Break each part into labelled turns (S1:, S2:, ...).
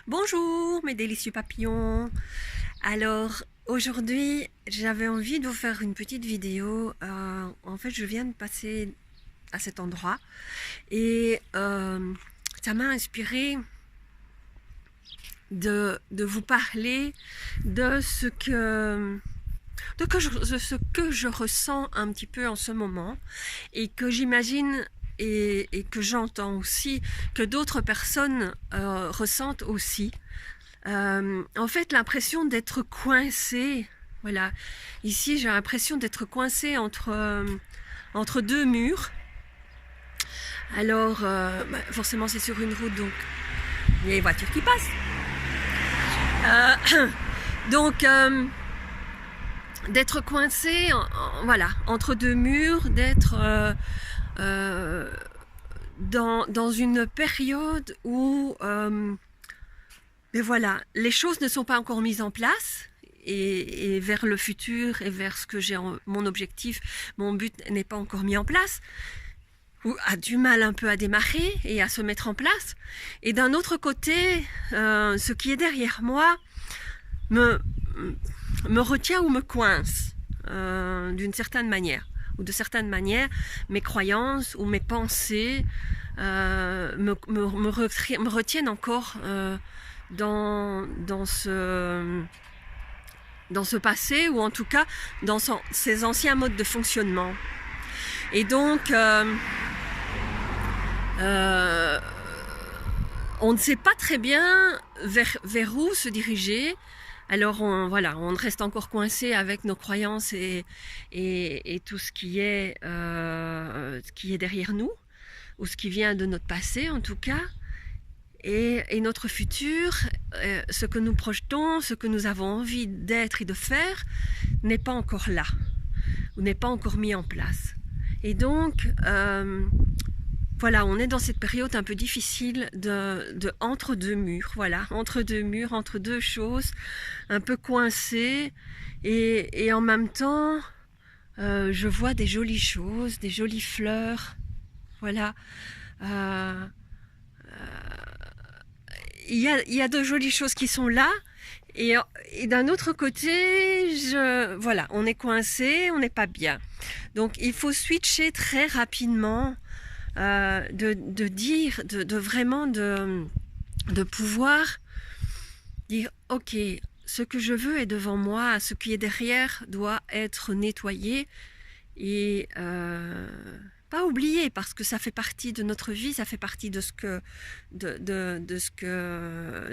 S1: Bonjour mes délicieux papillons. Alors aujourd'hui j'avais envie de vous faire une petite vidéo. En fait je viens de passer à cet endroit et ça m'a inspiré de vous parler de ce que je ressens un petit peu en ce moment et que j'imagine et que j'entends aussi que d'autres personnes ressentent aussi. En fait, l'impression d'être coincé. Voilà, ici j'ai l'impression d'être coincé entre deux murs. Alors, forcément c'est sur une route, donc il y a les voitures qui passent. Donc, d'être coincé, voilà, entre deux murs, d'être dans une période où mais voilà, les choses ne sont pas encore mises en place et vers le futur et vers ce que j'ai mon objectif, mon but n'est pas encore mis en place, ou a du mal un peu à démarrer et à se mettre en place. Et d'un autre côté, ce qui est derrière moi me retient ou me coince d'une certaine manière. Ou de certaines manières, mes croyances ou mes pensées me retiennent encore dans ce passé, ou en tout cas dans ces anciens modes de fonctionnement. Et donc on ne sait pas très bien vers où se diriger. Alors on reste encore coincé avec nos croyances et tout ce qui est derrière nous, ou ce qui vient de notre passé en tout cas. Et notre futur, ce que nous projetons, ce que nous avons envie d'être et de faire, n'est pas encore là, ou n'est pas encore mis en place. Et donc, voilà, on est dans cette période un peu difficile de entre deux murs, voilà, entre deux murs, entre deux choses, un peu coincées, et en même temps, je vois des jolies choses, des jolies fleurs, voilà. Il y a de jolies choses qui sont là, et d'un autre côté, voilà, on est coincé, on n'est pas bien. Donc il faut switcher très rapidement, de pouvoir dire ok, ce que je veux est devant moi, ce qui est derrière doit être nettoyé et pas oublié, parce que ça fait partie de notre vie, ça fait partie de ce que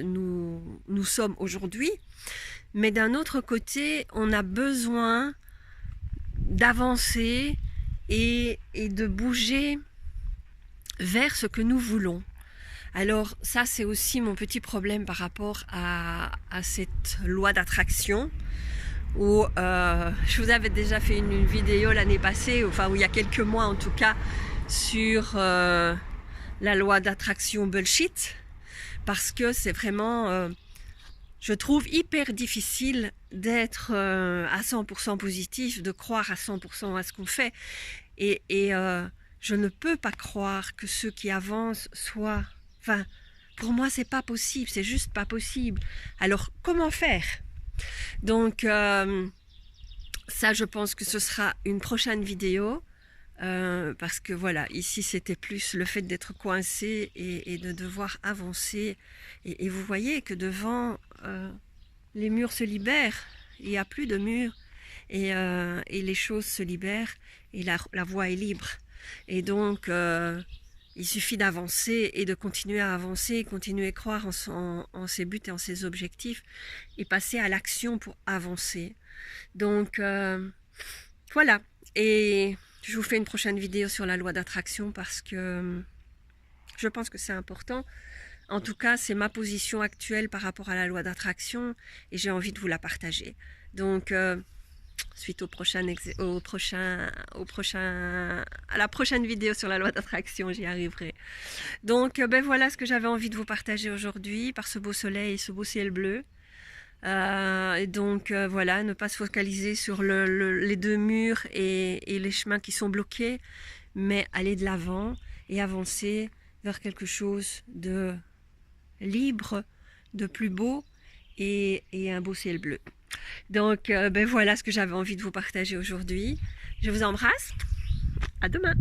S1: nous sommes aujourd'hui. Mais d'un autre côté, on a besoin d'avancer et de bouger vers ce que nous voulons. Alors ça, c'est aussi mon petit problème par rapport à cette loi d'attraction, où je vous avais déjà fait une vidéo l'année passée, enfin où il y a quelques mois en tout cas, sur la loi d'attraction bullshit, parce que c'est vraiment, je trouve hyper difficile d'être à 100% positif, de croire à 100% à ce qu'on fait, et je ne peux pas croire que ceux qui avancent soient, enfin, pour moi c'est pas possible, c'est juste pas possible. Alors comment faire? Donc ça, je pense que ce sera une prochaine vidéo, parce que voilà, ici c'était plus le fait d'être coincé et de devoir avancer, et vous voyez que devant les murs se libèrent, il n'y a plus de murs, et les choses se libèrent, et la voie est libre. Et donc il suffit d'avancer et de continuer à avancer, continuer à croire en ses buts et en ses objectifs, et passer à l'action pour avancer. Donc voilà, et je vous fais une prochaine vidéo sur la loi d'attraction, parce que je pense que c'est important. En tout cas, c'est ma position actuelle par rapport à la loi d'attraction, et j'ai envie de vous la partager. Donc suite à la prochaine vidéo sur la loi d'attraction, j'y arriverai. Donc ben voilà ce que j'avais envie de vous partager aujourd'hui, par ce beau soleil et ce beau ciel bleu. Et donc voilà, ne pas se focaliser sur les deux murs et les chemins qui sont bloqués, mais aller de l'avant et avancer vers quelque chose de libre, de plus beau et un beau ciel bleu. Donc ben voilà ce que j'avais envie de vous partager aujourd'hui. Je vous embrasse. À demain.